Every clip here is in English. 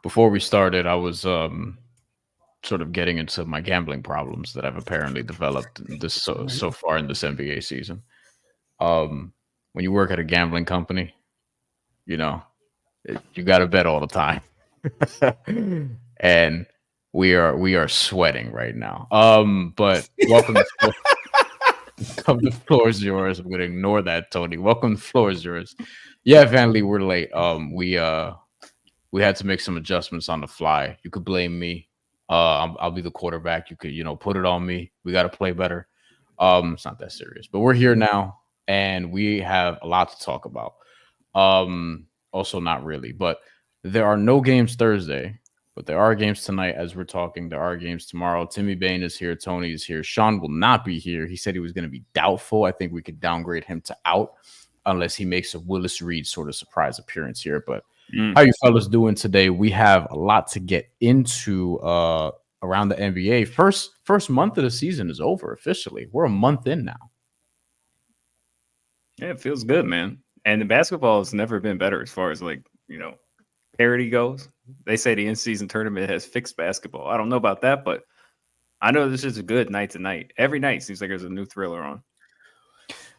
Before we started, I was sort of getting into my gambling problems that I've apparently developed so far in this NBA season. Um, when you work at a gambling company, you know, you got to bet all the time, and we are sweating right now. But welcome to Come the floor is yours. I'm gonna ignore that, Tony. Welcome, the floor is yours. Yeah, Van Lee, we're late. We had to make some adjustments on the fly. You could blame me. I'll be the quarterback. You could, put it on me. We got to play better. It's not that serious, but we're here now, and we have a lot to talk about. Also not really, but there are no games Thursday, but there are games tonight as we're talking. There are games tomorrow. Timmy Bain is here. Tony is here. Sean will not be here. He said he was going to be doubtful. I think we could downgrade him to out unless he makes a Willis Reed sort of surprise appearance here. But how you fellas doing today? We have a lot to get into around the NBA. First month of the season is over officially. We're a month in now. Yeah, it feels good, man. And the basketball has never been better as far as parity goes. They say the in-season tournament has fixed basketball. I don't know about that, but I know this is a good night tonight. Every night seems like there's a new thriller on.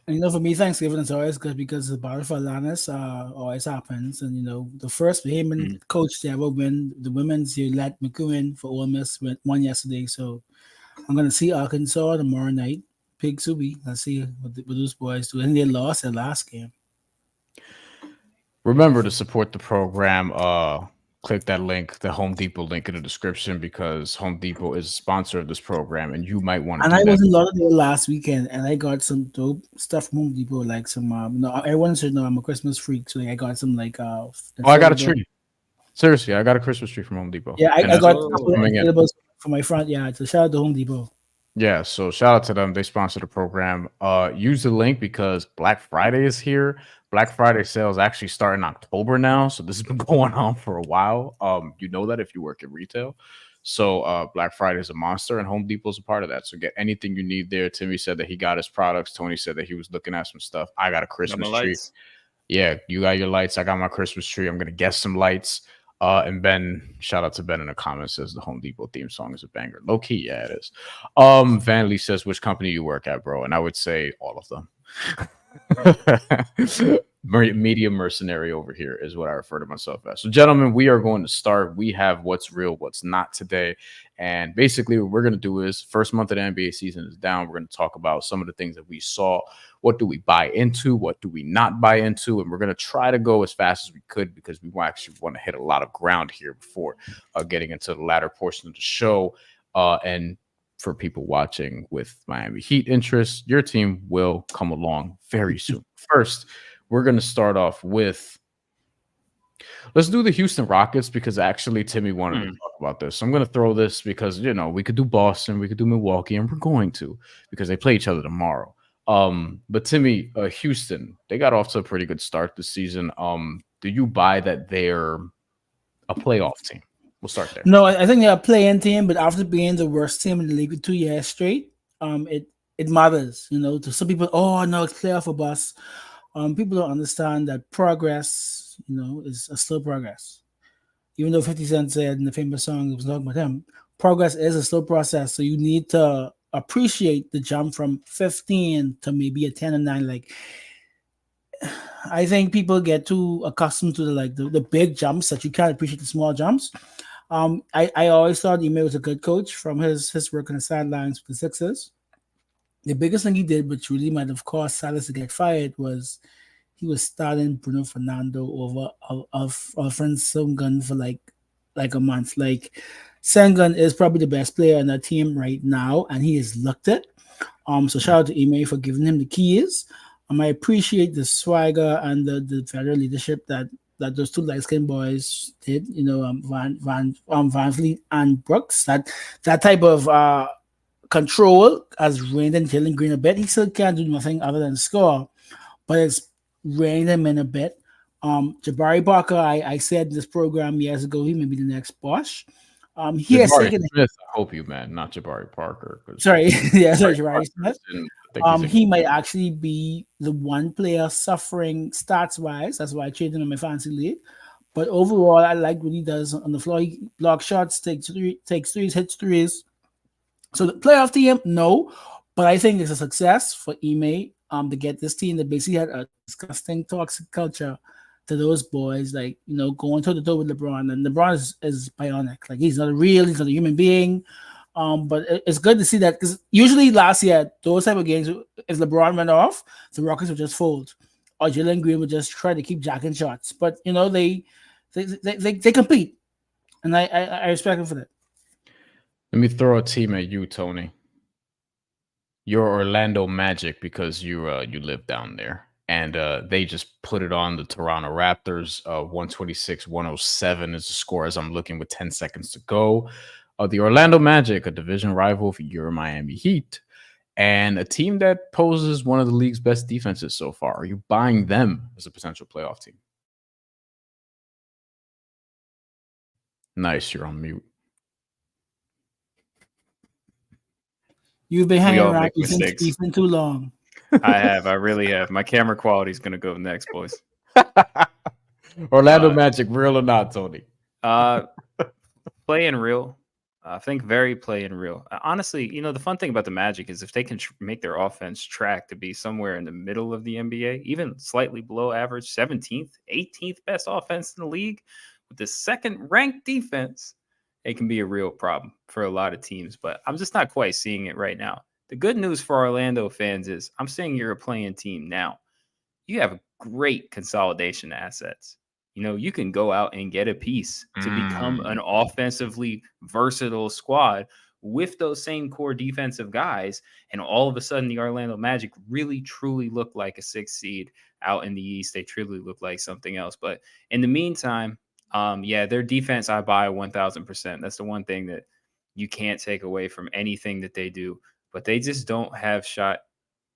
And for me, Thanksgiving is always good because the battle for Atlantis always happens. And the first Bahamian coach to ever win the women's, you let McEwen for Ole Miss won yesterday. So I'm gonna see Arkansas tomorrow night. Pig Subi. Let's see what those boys do. And they lost their last game. Remember to support the program. Click that link, the Home Depot link in the description, because Home Depot is a sponsor of this program, and you might want to. And I was in Lauderdale last weekend, and I got some dope stuff from Home Depot, like some. Everyone should know I'm a Christmas freak, so I got some I got a tree. Seriously, I got a Christmas tree from Home Depot. Yeah, I got for my front. Yeah, so shout out to Home Depot. Yeah, so shout out to them. They sponsor the program. Use the link because Black Friday is here. Black Friday sales actually start in October now, so this has been going on for a while. You know that if you work in retail. So Black Friday is a monster, and Home Depot is a part of that. So get anything you need there. Timmy said that he got his products. Tony said that he was looking at some stuff. I got a Christmas tree. Lights. Yeah, you got your lights. I got my Christmas tree. I'm gonna get some lights. And Ben, shout out to Ben in the comments, says the Home Depot theme song is a banger. Low key, yeah, it is. Van Lee says, which company you work at, bro? And I would say all of them. Media mercenary over here is what I refer to myself as. So, gentlemen, we are going to start. We have what's real, what's not today. And basically what we're going to do is first month of the NBA season is down. We're going to talk about some of the things that we saw. What do we buy into? What do we not buy into? And we're going to try to go as fast as we could because we actually want to hit a lot of ground here before getting into the latter portion of the show. And for people watching with Miami Heat interest, your team will come along very soon. First, we're going to start off with, let's do the Houston Rockets because actually Timmy wanted to talk about this. So I'm going to throw this because, we could do Boston, we could do Milwaukee, and we're going to because they play each other tomorrow. But Timmy, Houston, they got off to a pretty good start this season. Do you buy that they're a playoff team? We'll start there. No, I think they're a play-in team, but after being the worst team in the league for 2 years straight, it matters. To some people, oh no, it's playoff for us. People don't understand that progress, is a slow progress. Even though 50 Cent said in the famous song, it was talking about him, progress is a slow process. So you need to appreciate the jump from 15 to maybe a 10 and 9. I think people get too accustomed to the big jumps that you can't appreciate the small jumps. I always thought Ime was a good coach from his work on the sidelines with the Sixers. The biggest thing he did, which really might have caused Silas to get fired, was he was starting Bruno Fernando over our friend Sengun for like a month. Sengun is probably the best player on that team right now, and he has looked it. So shout out to Ime for giving him the keys. I appreciate the swagger and the federal leadership that those two light-skinned boys did. Van Vliet and Brooks. That type of control has reined in Jalen Green a bit. He still can't do nothing other than score, but it's reined him in a bit. Jabari Parker, I said in this program years ago, he may be the next Bosch. He has taken Smith, I hope you meant not Jabari Parker. Sorry, Jabari Smith. He might actually be the one player suffering stats-wise. That's why I traded him in my fantasy league. But overall, I like what he does on the floor. He blocks shots, takes threes, hits threes. So the playoff team, no, but I think it's a success for Ime to get this team that basically had a disgusting toxic culture to those boys, like going toe to toe with LeBron, and LeBron is bionic. Like he's not he's not a human being. But it's good to see that because usually last year those type of games, if LeBron went off, the Rockets would just fold, or Jalen Green would just try to keep jacking shots. But they compete, and I respect him for that. Let me throw a team at you, Tony. You're Orlando Magic because you live down there, and they just put it on the Toronto Raptors. 126-107 is the score as I'm looking with 10 seconds to go. The Orlando Magic, a division rival for your Miami Heat, and a team that poses one of the league's best defenses so far. Are you buying them as a potential playoff team? Nice, you're on mute. You've been hanging around Ethan too long. I have. I really have. My camera quality is going to go next, boys. Orlando Magic, real or not, Tony? Playing real. I think very playing real. Honestly, the fun thing about the Magic is if they can make their offense track to be somewhere in the middle of the NBA, even slightly below average, 17th, 18th best offense in the league, with the second ranked defense, it can be a real problem for a lot of teams, but I'm just not quite seeing it right now. The good news for Orlando fans is I'm saying you're a playing team now. You have great consolidation assets. You can go out and get a piece to become an offensively versatile squad with those same core defensive guys. And all of a sudden, the Orlando Magic really, truly look like a 6th seed out in the East. They truly look like something else. But in the meantime, their defense, I buy 1,000%. That's the one thing that you can't take away from anything that they do. But they just don't have shot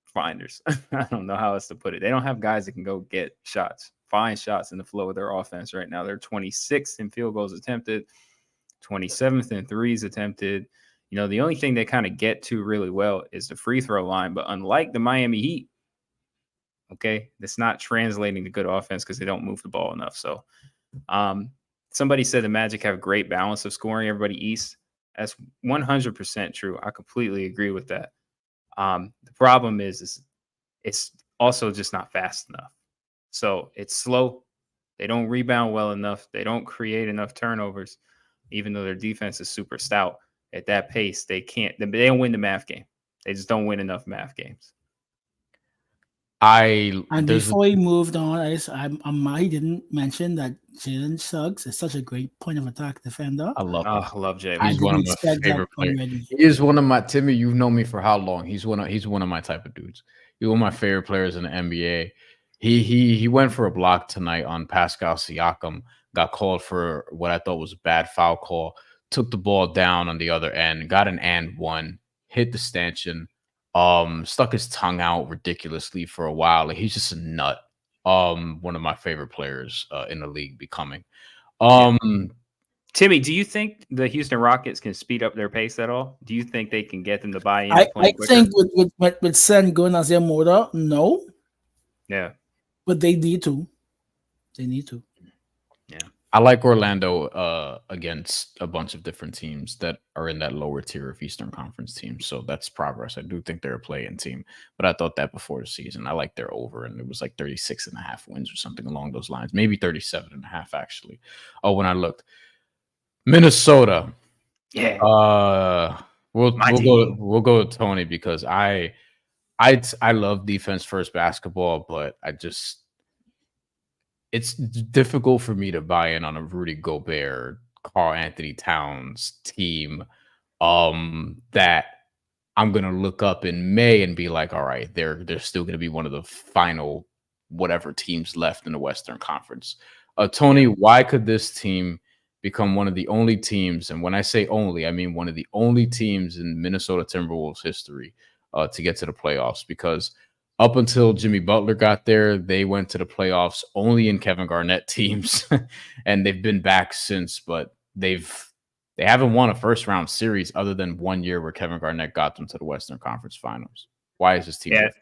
finders. I don't know how else to put it. They don't have guys that can go get shots. Find shots in the flow of their offense right now. They're 26th in field goals attempted, 27th in threes attempted. The only thing they kind of get to really well is the free throw line. But unlike the Miami Heat, okay, that's not translating to good offense because they don't move the ball enough. So somebody said the Magic have a great balance of scoring everybody East. That's 100% true. I completely agree with that. The problem is it's also just not fast enough. So it's slow. They don't rebound well enough. They don't create enough turnovers, even though their defense is super stout. At that pace, they don't win the math game. They just don't win enough math games. Before we moved on, I didn't mention that Jalen Suggs is such a great point of attack defender. I love Jalen. He's one of my favorite players. He is one of my Timmy. You've known me for how long? He's one of my type of dudes. He's one of my favorite players in the NBA. He went for a block tonight on Pascal Siakam. Got called for what I thought was a bad foul call. Took the ball down on the other end. Got an and one. Hit the stanchion. Stuck his tongue out ridiculously for a while. Like he's just a nut. One of my favorite players in the league becoming. Timmy, do you think the Houston Rockets can speed up their pace at all? Do you think they can get them to buy in? I think with Sen going as their motor, no. Yeah. But they need to. Yeah. I like Orlando against a bunch of different teams that are in that lower tier of Eastern Conference teams. So that's progress. I do think they're a play-in team, but I thought that before the season. I like their over, and it was like 36.5 wins or something along those lines. Maybe 37.5 actually. Oh, when I looked. Minnesota. Yeah. We'll go to Tony because I love defense first basketball, but it's difficult for me to buy in on a Rudy Gobert, Karl Anthony Towns team that I'm going to look up in May and be like, all right, they're still going to be one of the final whatever teams left in the Western Conference. Tony, why could this team become one of the only teams, and when I say only, I mean one of the only teams in Minnesota Timberwolves history to get to the playoffs? Because up until Jimmy Butler got there, they went to the playoffs only in Kevin Garnett teams, and they've been back since, but they haven't won a first-round series other than 1 year where Kevin Garnett got them to the Western Conference Finals. Why is this team different?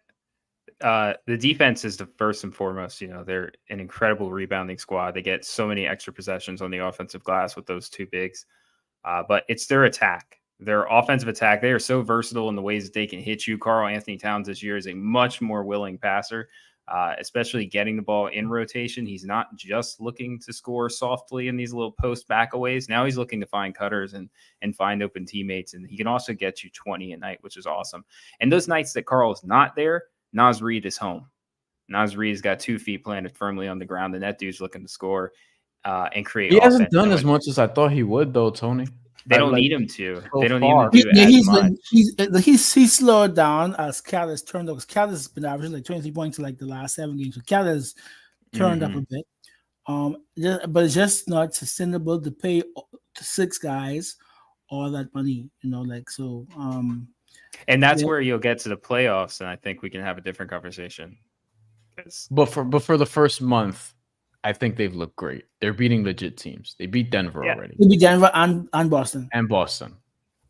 The defense is the first and foremost. They're an incredible rebounding squad. They get so many extra possessions on the offensive glass with those two bigs. But it's their attack, their offensive attack. They are so versatile in the ways that they can hit you. Karl Anthony Towns this year is a much more willing passer, especially getting the ball in rotation. He's not just looking to score softly in these little post backaways. Now he's looking to find cutters and find open teammates. And he can also get you 20 a night, which is awesome. And those nights that Karl is not there, Naz Reid is home. Naz Reid's got 2 feet planted firmly on the ground, and that dude's looking to score and create. He hasn't done as much as I thought he would, though, Tony. They don't need him to. So they don't far. need him to do as much. He's slowed down as Cal has turned up. Because Cal has been averaging like 23 points in like the last 7 games. So Cal has turned up a bit. But it's just not sustainable to pay 6 guys all that money. And that's where you'll get to the playoffs, and I think we can have a different conversation. But for the first month, I think they've looked great. They're beating legit teams. They beat Denver already. They beat Denver and Boston. And Boston.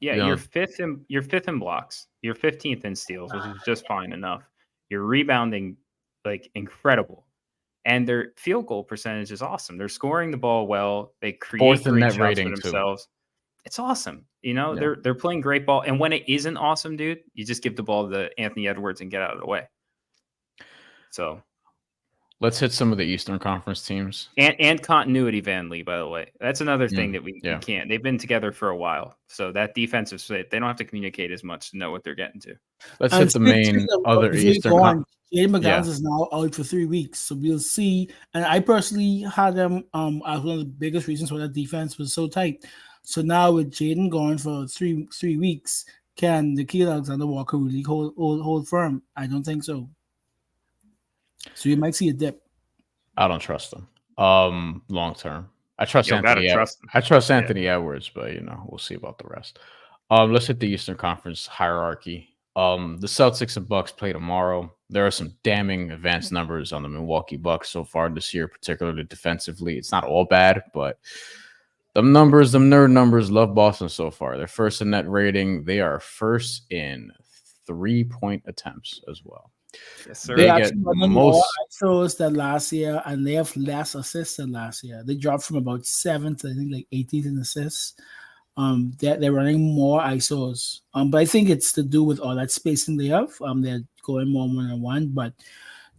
Yeah, you're fifth in blocks. You're 15th in steals, which is just fine enough. You're rebounding like incredible. And their field goal percentage is awesome. They're scoring the ball well. They create great shots for themselves. Too. It's awesome. They're playing great ball. And when it isn't awesome, dude, you just give the ball to Anthony Edwards and get out of the way. So let's hit some of the Eastern Conference teams. And continuity Van Lee, by the way. That's another thing that we can't. They've been together for a while. So that defensive split, they don't have to communicate as much to know what they're getting to. Let's hit the main other Eastern Conference. Jaden McDaniels is now out for 3 weeks. So we'll see. And I personally had them as one of the biggest reasons why that defense was so tight. So now with Jaden gone for three weeks, can Nickeil Alexander-Walker really hold firm? I don't think so. So you might see a dip. I don't trust them. Long term. I trust Anthony. I trust Anthony Edwards, but we'll see about the rest. Let's hit the Eastern Conference hierarchy. The Celtics and Bucks play tomorrow. There are some damning advanced numbers on the Milwaukee Bucks so far this year, particularly defensively. It's not all bad, but them nerd numbers, love Boston so far. They're first in net rating. They are first in 3-point attempts as well. Yes, sir. They get more ISOs than last year, and they have less assists than last year. They dropped from about 7th to I think like 18th in assists. They're running more ISOs. But I think it's to do with all that spacing they have. They're going more 1-on-1, but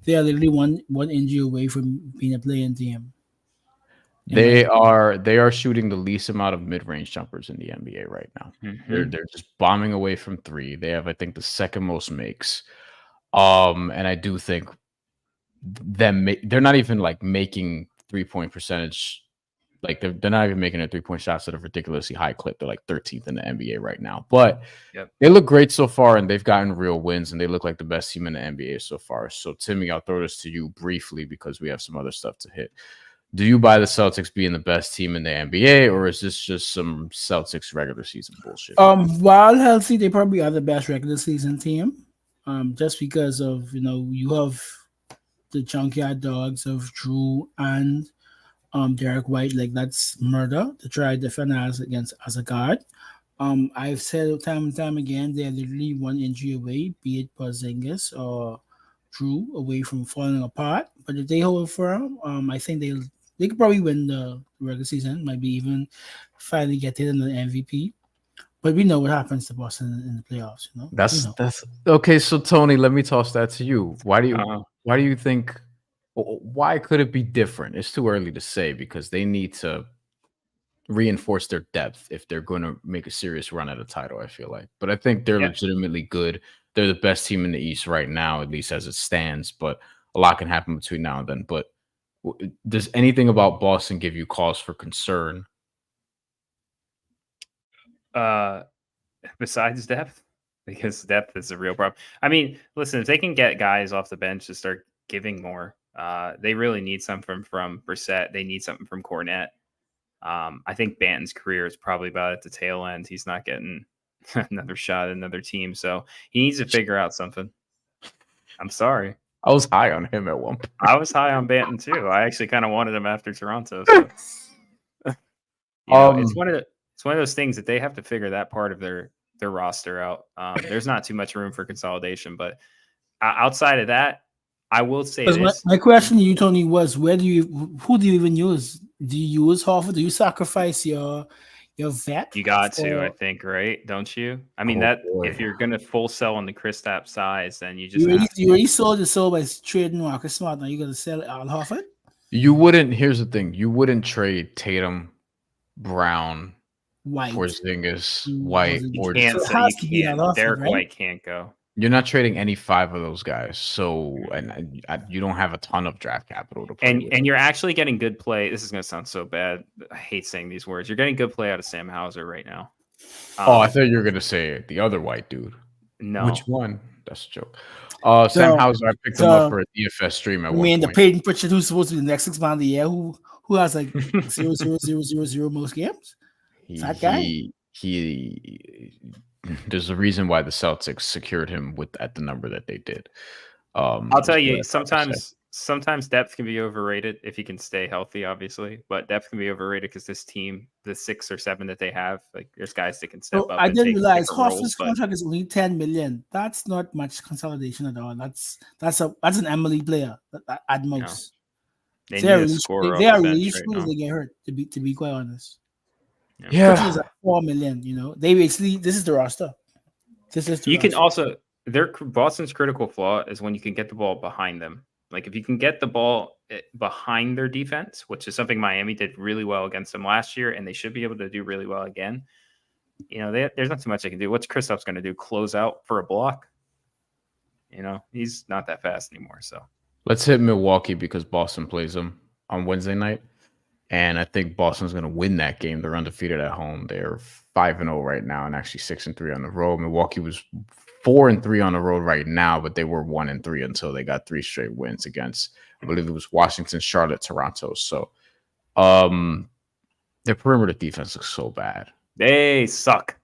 they are literally one injury away from being a play-in team. They are shooting the least amount of mid-range jumpers in the NBA right now. Mm-hmm. They're just bombing away from 3. They have, I think, the second most makes. And I do think they're not even like making 3-point percentage. Like they're not even making a 3-point shots at a ridiculously high clip. They're like 13th in the NBA right now, but they look great so far, and they've gotten real wins, and they look like the best team in the NBA so far. So Timmy, I'll throw this to you briefly because we have some other stuff to hit. Do you buy the Celtics being the best team in the NBA, or is this just some Celtics regular season bullshit? While healthy, they probably are the best regular season team. Just because of you have the junkyard dogs of Drew and Derek White, like that's murder to try to defend as a guard. I've said time and time again, they're literally one injury away, be it Porzingis or Drew, away from falling apart. But if they hold firm, I think they could probably win the regular season, maybe even finally get it in the MVP. But we know what happens to Boston in the playoffs. That's okay. So Tony, let me toss that to you. Why do you think? Why could it be different? It's too early to say because they need to reinforce their depth if they're going to make a serious run at a title. I feel like, but I think they're legitimately good. They're the best team in the East right now, at least as it stands. But a lot can happen between now and then. But does anything about Boston give you cause for concern? Besides depth, because depth is a real problem. I mean, listen, if they can get guys off the bench to start giving more, they really need something from Brissett. They need something from Cornette. I think Banton's career is probably about at the tail end. He's not getting another shot at another team, so he needs to figure out something. I'm sorry. I was high on him at one point. I was high on Banton too. I actually kind of wanted him after Toronto. So. It's one of those things that they have to figure that part of their roster out. There's not too much room for consolidation, but outside of that, I will say Because this. my question to you, Tony, was who do you even use? Do you use Horford? Do you sacrifice your vet? You got to, I for- think, right? Don't you? I mean, Oh, that boy. if you're gonna full sell on the Kristaps size, then you just have to. you already sold the soul by trading Marcus Smart. Now you're gonna sell Al Horford? You wouldn't. Here's the thing: you wouldn't trade Tatum, Brown, White. Porzingis, You White, wasn't- or Can't So it say has you to be Al can't. Horford, Derek right? White can't go. you're not trading any 5 of those guys. So, and you don't have a ton of draft capital to play with. And you're actually getting good play. This is gonna sound so bad. I hate saying these words. You're getting good play out of Sam Hauser right now. I thought you were gonna say the other white dude. No. Which one? That's a joke. Sam Hauser, I picked him so- up for a DFS stream at I one mean, the point. Peyton Pritchard, who's supposed to be the next 6 man of the year, who has like 0.00000 most games? That guy? He there's a reason why the Celtics secured him at the number that they did. I'll tell you, that's what I would say. sometimes depth can be overrated if he can stay healthy, obviously. But depth can be overrated because this team, the 6 or 7 that they have, like there's guys that can step So up. I and didn't take realize different roles, Horford's but contract is only 10 million. That's not much consolidation at all. That's an Emily player at most. they They need are a really, scorer they off are the really bench right screwed if now. they get hurt. To be quite honest, Yeah. Pritchard is at 4 million. You know, they basically this is the roster. This is the You can roster. also Boston's critical flaw is when you can get the ball behind them. Like if you can get the ball behind their defense, which is something Miami did really well against them last year, and they should be able to do really well again. You know, there's not too much they can do. What's Kristaps going to do? Close out for a block? You know, he's not that fast anymore. So Let's hit Milwaukee because Boston plays them on Wednesday night. And I think Boston's going to win that game. They're undefeated at home. They're 5-0 right now and actually 6-3 on the road. Milwaukee was 4-3 on the road right now, but they were 1-3 until they got 3 straight wins against, I believe it was Washington, Charlotte, Toronto. So their perimeter defense looks so bad. they suck.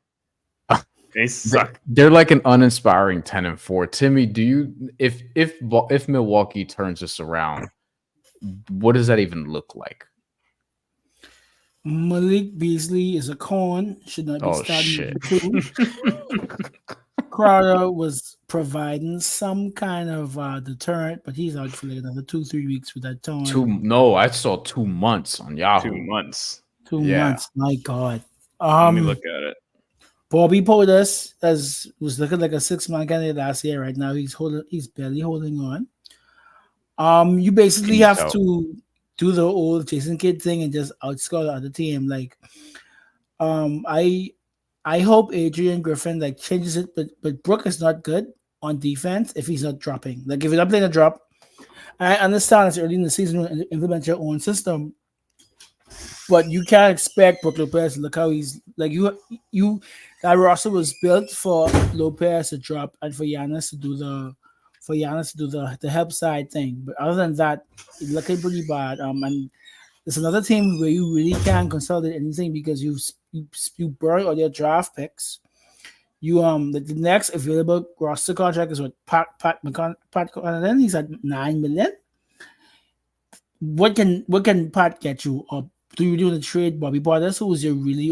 They suck. They're like an uninspiring 10-4. Timmy, do you if Milwaukee turns this around, what does that even look like? Malik Beasley is a con. Should not be Oh, starting. shit. Crowder was providing some kind of deterrent, but he's out for like another 2-3 weeks with that tone. I saw 2 months on Yahoo. 2 months. 2 yeah. months. My God. Let me look at it. Bobby Portis was looking like a 6-man candidate last year. Right now, he's barely holding on. You basically have to do the old Jason Kidd thing and just outscore the other team. Like, I hope Adrian Griffin like changes it, but Brook is not good on defense if he's not dropping. Like if you're not playing a drop, I understand it's early in the season to implement your own system, but you can't expect Brook Lopez to look how he's like you. That roster was built for Lopez to drop and for Giannis to do the help side thing. But other than that, it's looking pretty bad. And there's another team where you really can't consolidate anything because you burn all your draft picks. You the next available roster contract is what Pat Connaughton. He's at 9 million. What can Pat get you? Or do you do the trade Bobby Portis, who is your really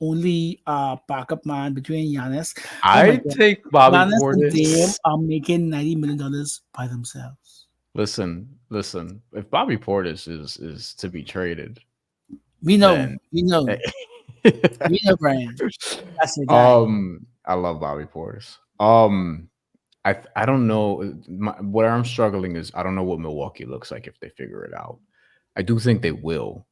only backup man between Giannis? I take Bobby Giannis and Dame Portis. are making $90 million by themselves. Listen. If Bobby Portis is to be traded, We know, then- we know, Brian. That's the guy. I love Bobby Portis. I don't know. What I'm struggling is I don't know what Milwaukee looks like if they figure it out. I do think they will,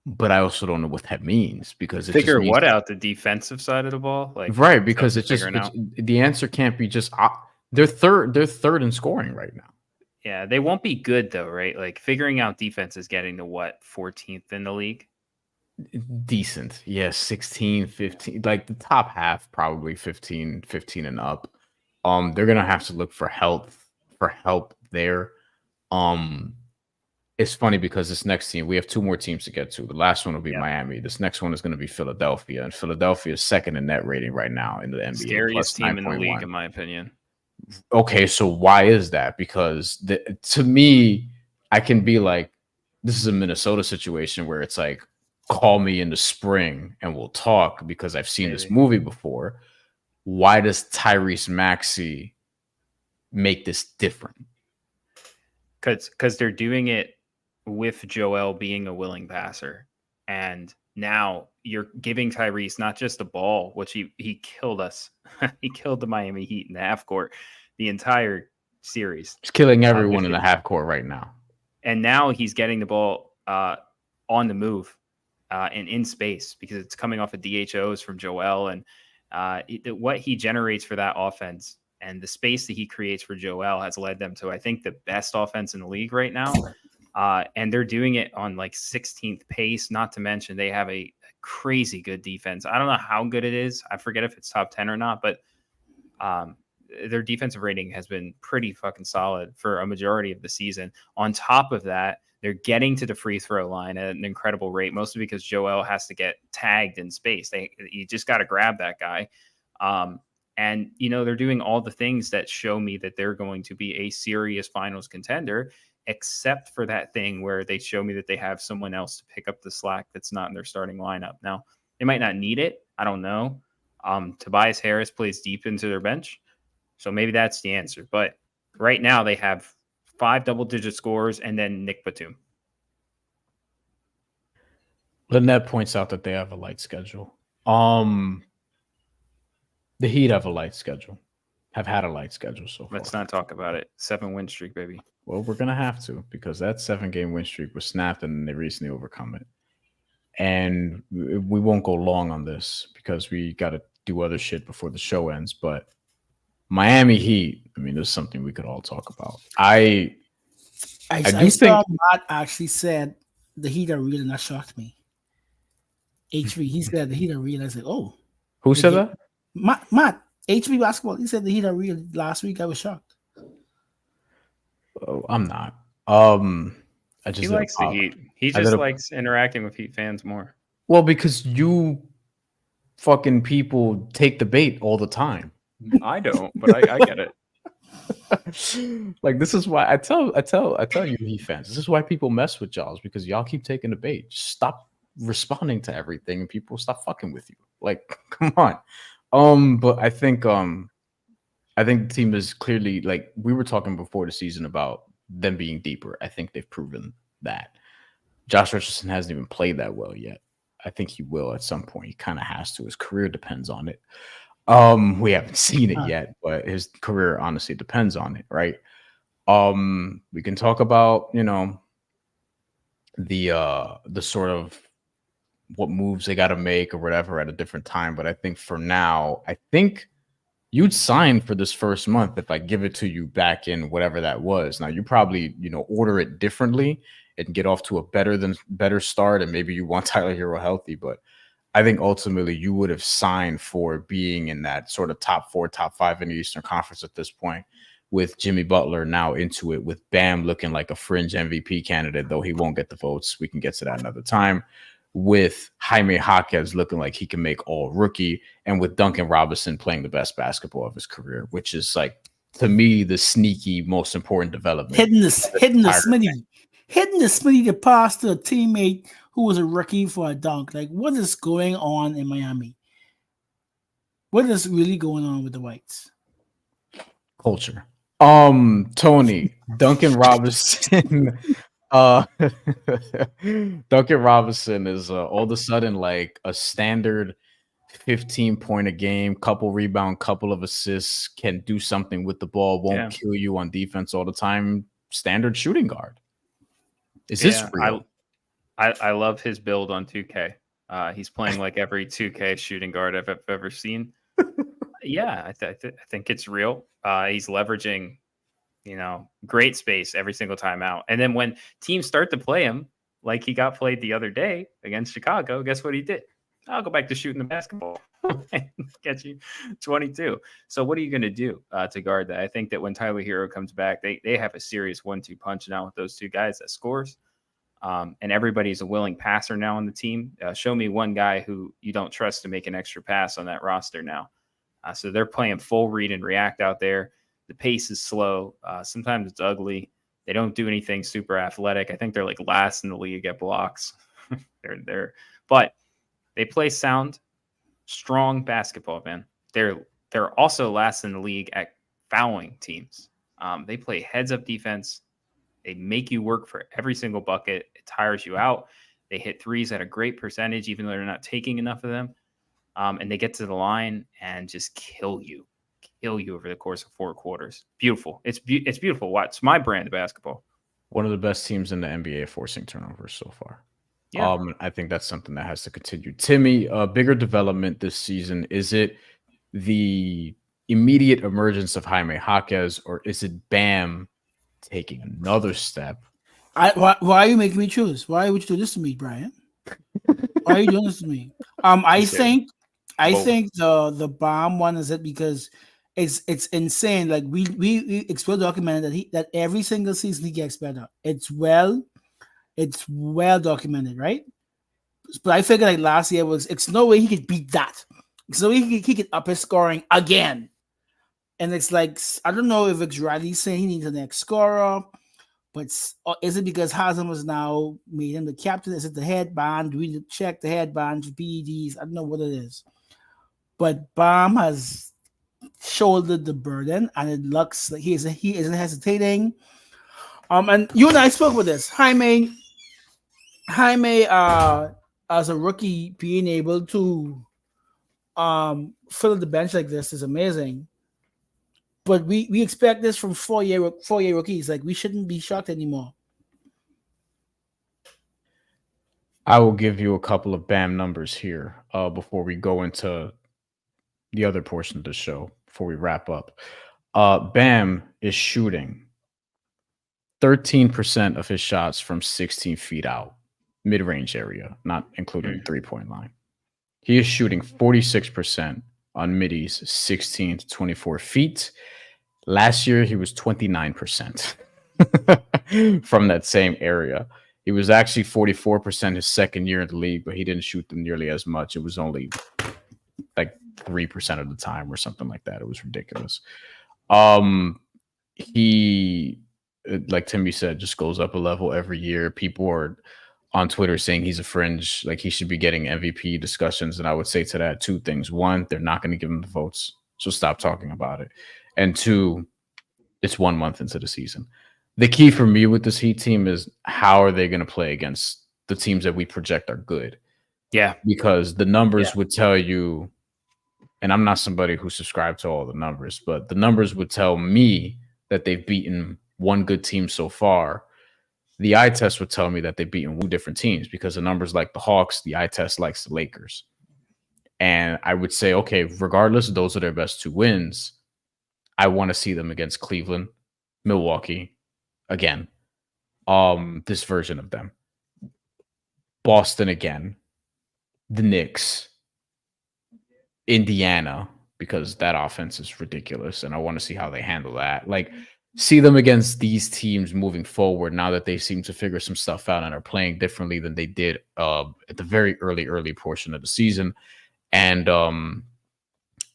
but I also don't know what that means because it Figure just means, what out? The defensive side of the ball, like right? Because stuff it's just figuring out. the answer can't be just they're third in scoring right now. Yeah, they won't be good though, right? Like figuring out defense is getting to what 14th in the league. Decent, yeah, 16, 15, like the top half probably 15 and up. They're gonna have to look for help there. It's funny because this next team, we have 2 more teams to get to. The last one will be Miami. This next one is going to be Philadelphia, and Philadelphia is second in net rating right now in the NBA. Scariest team in the league, 9.1. in my opinion. Okay, so why is that? Because to me, I can be like, this is a Minnesota situation where it's like, call me in the spring and we'll talk because I've seen this movie before. Why does Tyrese Maxey make this different? Because they're doing it with Joel being a willing passer. And now you're giving Tyrese not just a ball, which he killed us. He killed the Miami Heat in the half court the entire series. He's killing everyone in the half court right now. And now he's getting the ball on the move and in space because it's coming off of DHOs from Joel. And what he generates for that offense and the space that he creates for Joel has led them to, I think, the best offense in the league right now. And they're doing it on like 16th pace, not to mention they have a crazy good defense. I don't know how good it is. I forget if it's top 10 or not, but their defensive rating has been pretty fucking solid for a majority of the season. On top of that, they're getting to the free throw line at an incredible rate, mostly because Joel has to get tagged in space. You just got to grab that guy. And, they're doing all the things that show me that they're going to be a serious finals contender, except for that thing where they show me that they have someone else to pick up the slack that's not in their starting lineup. Now, they might not need it. I don't know. Tobias Harris plays deep into their bench, so maybe that's the answer. But right now they have 5 double-digit scores and then Nick Batum. Lynette points out that they have a light schedule. The Heat have a light schedule. Have had a light schedule so far. Let's not talk about it. 7-win streak, baby. Well, we're gonna have to because that 7-game win streak was snapped and they recently overcome it. And we won't go long on this because we got to do other shit before the show ends. But Miami Heat, I mean, there's something we could all talk about. I saw Matt actually said the Heat are real, and that shocked me. HV, he said the Heat are real. I said, oh. Who said that? Matt, HV basketball. He said the Heat are real last week. I was shocked. Oh, I'm not. He likes the Heat. He just likes interacting with Heat fans more. Well, because you fucking people take the bait all the time. I don't, but I get it. Like, this is why I tell you Heat fans, this is why people mess with y'all, because y'all keep taking the bait. Just stop responding to everything and people stop fucking with you. Like, come on. But I think the team is clearly, like, we were talking before the season about them being deeper. I think they've proven that. Josh Richardson hasn't even played that well yet. I think he will at some point. He kind of has to. His career depends on it. We haven't seen it yet, but his career honestly depends on it, right? We can talk about, the sort of what moves they got to make or whatever at a different time. But I think for now, I think you'd sign for this first month if I give it to you back in whatever that was. Now you probably, order it differently and get off to a better start. And maybe you want Tyler Hero healthy, but I think ultimately you would have signed for being in that sort of top 4, top 5 in the Eastern Conference at this point, with Jimmy Butler now into it, with Bam looking like a fringe MVP candidate, though he won't get the votes. We can get to that another time. With Jaime Jaquez looking like he can make all rookie, and with Duncan Robinson playing the best basketball of his career, which is, like, to me, the sneaky most important development. Hitting the Smitty to pass to a teammate who was a rookie for a dunk. Like, what is going on in Miami? What is really going on with the Whites? Culture. Tony, Duncan Robinson. Duncan Robinson is all of a sudden like a standard 15-point a game, couple rebound, couple of assists, can do something with the ball, won't kill you on defense all the time. Standard shooting guard. Is this real? I love his build on 2K. He's playing like every 2K shooting guard I've ever seen. I think it's real. He's leveraging, great space every single time out. And then when teams start to play him, like he got played the other day against Chicago, guess what he did? I'll go back to shooting the basketball and get you 22. So what are you going to do to guard that? I think that when Tyler Hero comes back, they have a serious 1-2 punch now with those two guys that scores. And everybody's a willing passer now on the team. Show me one guy who you don't trust to make an extra pass on that roster now. So they're playing full read and react out there. The pace is slow. Sometimes it's ugly. They don't do anything super athletic. I think they're like last in the league at blocks. But they play sound, strong basketball, man. They're also last in the league at fouling teams. They play heads-up defense. They make you work for every single bucket. It tires you out. They hit threes at a great percentage, even though they're not taking enough of them. And they get to the line and just kill you over the course of 4 quarters. Beautiful. It's beautiful. It's my brand of basketball. One of the best teams in the NBA forcing turnovers so far. Yeah. I think that's something that has to continue. Timmy, bigger development this season. Is it the immediate emergence of Jaime Jaquez, or is it Bam taking another step? Why are you making me choose? Why would you do this to me, Brian? Why are you doing this to me? I think the Bam one is it because it's insane. Like we well documented that every single season he gets better. It's well documented, right? But I figured like last year it's no way he could beat that. It's no way he could up his scoring again. And it's like, I don't know if it's Riley saying he needs the next scorer, but is it because Haslam was now made him the captain? Is it the headband? Do we check the headband, PEDs? I don't know what it is. But Bam has shouldered the burden, and it looks like he isn't hesitating. And you and I spoke with this. Jaime, as a rookie, being able to fill the bench like this is amazing. But we expect this from four-year rookies. Like, we shouldn't be shocked anymore. I will give you a couple of Bam numbers here before we go into the other portion of the show, before we wrap up. Bam is shooting 13% of his shots from 16 feet out, mid-range area, not including the three-point line. He is shooting 46% on middies, 16 to 24 feet. Last year, he was 29% from that same area. He was actually 44% his second year in the league, but he didn't shoot them nearly as much. It was only like 3% of the time or something like that. It was ridiculous. He, like Timmy said, just goes up a level every year. People are on Twitter saying he's a fringe, like he should be getting MVP discussions. And I would say to that 2 things. 1, they're not going to give him the votes, so stop talking about it. And 2, it's 1 month into the season. The key for me with this Heat team is how are they going to play against the teams that we project are good? Yeah. Because the numbers would tell you, and I'm not somebody who subscribed to all the numbers, but the numbers would tell me that they've beaten one good team so far. The eye test would tell me that they've beaten 2 different teams because the numbers like the Hawks, the eye test likes the Lakers. And I would say, okay, regardless, those are their best 2 wins. I want to see them against Cleveland, Milwaukee, again, this version of them. Boston again, the Knicks, Indiana, because that offense is ridiculous, and I want to see how they handle that. Like, see them against these teams moving forward now that they seem to figure some stuff out and are playing differently than they did at the very early portion of the season. And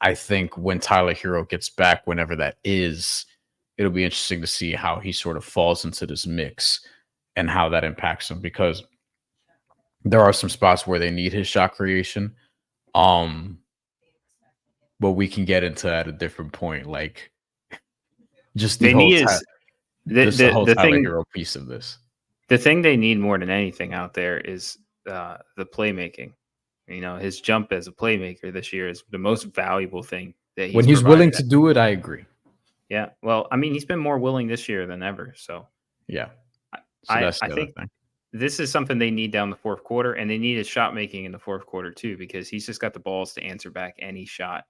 I think when Tyler Hero gets back, whenever that is, it'll be interesting to see how he sort of falls into this mix and how that impacts him, because there are some spots where they need his shot creation. But we can get into that at a different point. Like, just the whole Tyler Hero piece of this. The thing they need more than anything out there is the playmaking. You know, his jump as a playmaker this year is the most valuable thing that when he's willing to do it. I agree. Yeah, well, I mean, he's been more willing this year than ever. So yeah, I think this is something they need down the 4th quarter, and they need his shot making in the 4th quarter too, because he's just got the balls to answer back any shot.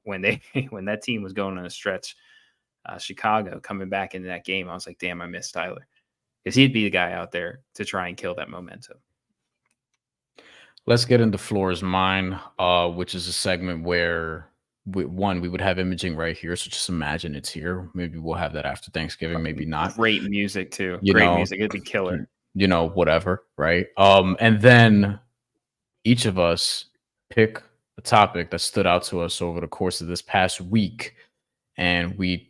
When that team was going on a stretch, Chicago coming back into that game, I was like, damn, I miss Tyler, because he'd be the guy out there to try and kill that momentum. Let's get into Floor is Mine, which is a segment where we would have imaging right here. So just imagine it's here. Maybe we'll have that after Thanksgiving, maybe not. Great music too. Great music. It'd be killer. You know, whatever, right? And then each of us pick a topic that stood out to us over the course of this past week, and we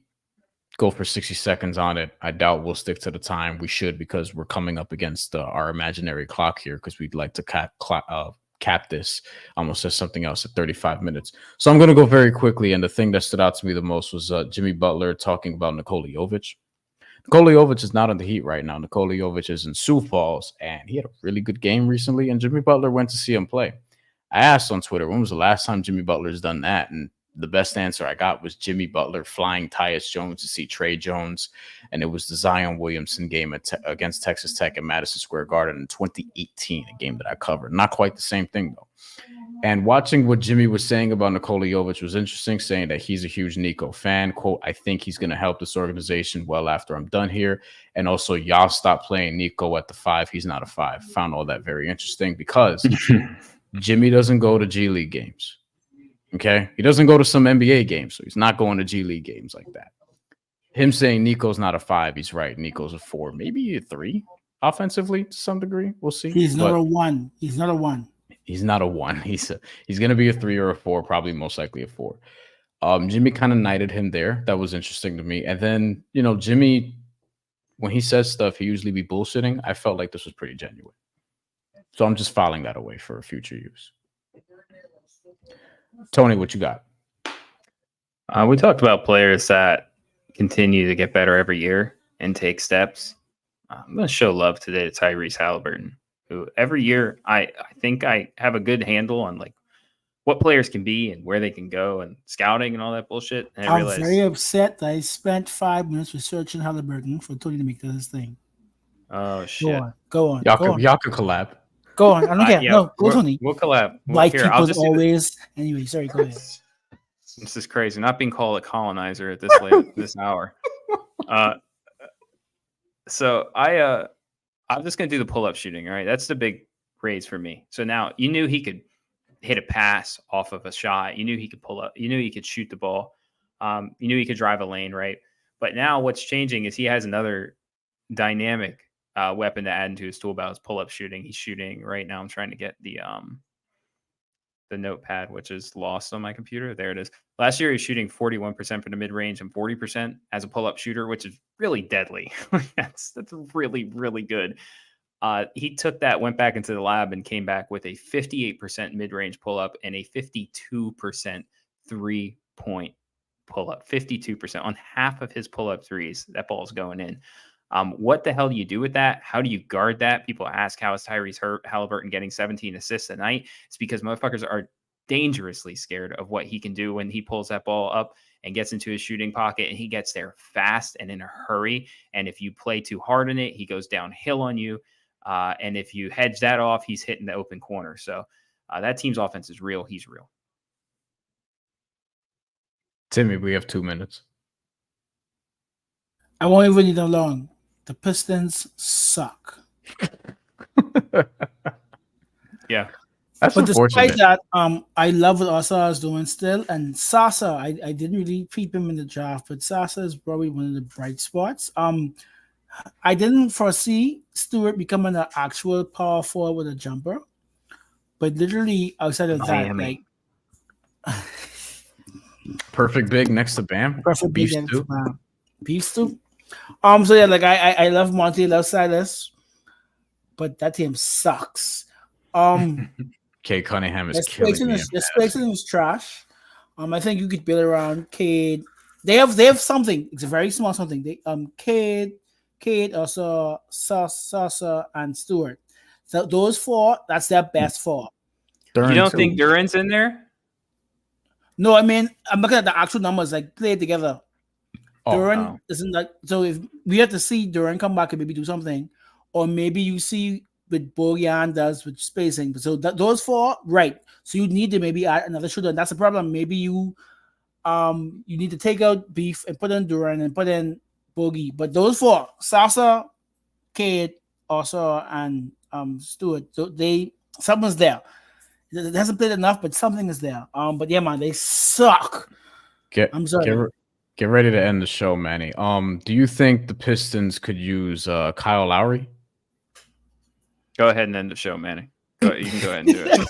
go for 60 seconds on it. I doubt we'll stick to the time. We should, because we're coming up against our imaginary clock here, because we'd like to cap this. Almost said something else at 35 minutes. So I'm going to go very quickly. And the thing that stood out to me the most was Jimmy Butler talking about Nikola Jovic. Nikola Jovic is not on the Heat right now. Nikola Jovic is in Sioux Falls, and he had a really good game recently, and Jimmy Butler went to see him play. I asked on Twitter, when was the last time Jimmy Butler's done that? And the best answer I got was Jimmy Butler flying Tyus Jones to see Trey Jones, and it was the Zion Williamson game against Texas Tech at Madison Square Garden in 2018, a game that I covered. Not quite the same thing, though. And watching what Jimmy was saying about Nikola Jovic was interesting, saying that he's a huge Nico fan. Quote, I think he's going to help this organization well after I'm done here. And also, y'all stop playing Nico at the 5. He's not a 5. Found all that very interesting because Jimmy doesn't go to G League games. Okay? He doesn't go to some NBA games, so he's not going to G League games like that. Him saying Nico's not a 5, he's right. Nico's a 4, maybe a 3 offensively to some degree. We'll see. He's not a 1. He's not a 1. He's not a 1. He's going to be a 3 or a 4, probably most likely a 4. Jimmy kind of knighted him there. That was interesting to me. And then, Jimmy, when he says stuff, he usually be bullshitting. I felt like this was pretty genuine. So I'm just filing that away for future use. Tony, what you got? We talked about players that continue to get better every year and take steps. I'm going to show love today to Tyrese Haliburton, who every year I think I have a good handle on like what players can be and where they can go and scouting and all that bullshit. And I'm very upset that I spent 5 minutes researching Halliburton for Tony to make this thing. Oh shit! Go on. Y'all could collab. Go on. I don't care. No, go Tony. We'll collab. Like people always. Anyway, sorry. Go ahead. This is crazy. Not being called a colonizer at this this hour. So I'm just gonna do the pull-up shooting. All right, that's the big raise for me. So now you knew he could hit a pass off of a shot. You knew he could pull up. You knew he could shoot the ball. You knew he could drive a lane, right? But now what's changing is he has another dynamic weapon to add into his tool belt is pull-up shooting. He's shooting right now. I'm trying to get the notepad, which is lost on my computer. There it is. Last year, he was shooting 41% for the mid-range and 40% as a pull-up shooter, which is really deadly. that's really, really good. He took that, went back into the lab, and came back with a 58% mid-range pull-up and a 52% three-point pull-up. 52% on half of his pull-up threes. That ball's going in. What the hell do you do with that? How do you guard that? People ask, how is Tyrese Haliburton getting 17 assists a night? It's because motherfuckers are dangerously scared of what he can do when he pulls that ball up and gets into his shooting pocket, and he gets there fast and in a hurry. And if you play too hard in it, he goes downhill on you. And if you hedge that off, he's hitting the open corner. So that team's offense is real. He's real. Timmy, we have 2 minutes. I won't even need them long. The Pistons suck. Yeah. That's but unfortunate. Despite that, I love what Asa is doing still. And Sasa, I didn't really peep him in the draft, but Sasa is probably one of the bright spots. I didn't foresee Stewart becoming an actual power forward with a jumper. But literally outside of that, like perfect big next to Bam. Perfect beef big next stew. to Bam. Beef stew. So yeah, like I love Monty, love Silas, but that team sucks. Kay Cunningham is killing me. The spacing is trash. I think you could build around Cade. They have something. It's a very small something. They Cade, also Sasa, and Stewart. So those 4, that's their best 4. You don't think Duran's in there? No, I mean I'm looking at the actual numbers, like played together. Duran no. Isn't that so? If we have to see Duran come back and maybe do something, or maybe you see with Bojan does with spacing. So those 4, right? So you need to maybe add another shooter. And that's the problem. Maybe you need to take out Beef and put in Duran and put in Bogey. But those 4, Sasa, Cade, also and Stewart. So something's there. It hasn't played enough, but something is there. But yeah, man, they suck. I'm sorry. Get ready to end the show, Manny. Do you think the Pistons could use Kyle Lowry? Go ahead and end the show, Manny. You can go ahead and do it.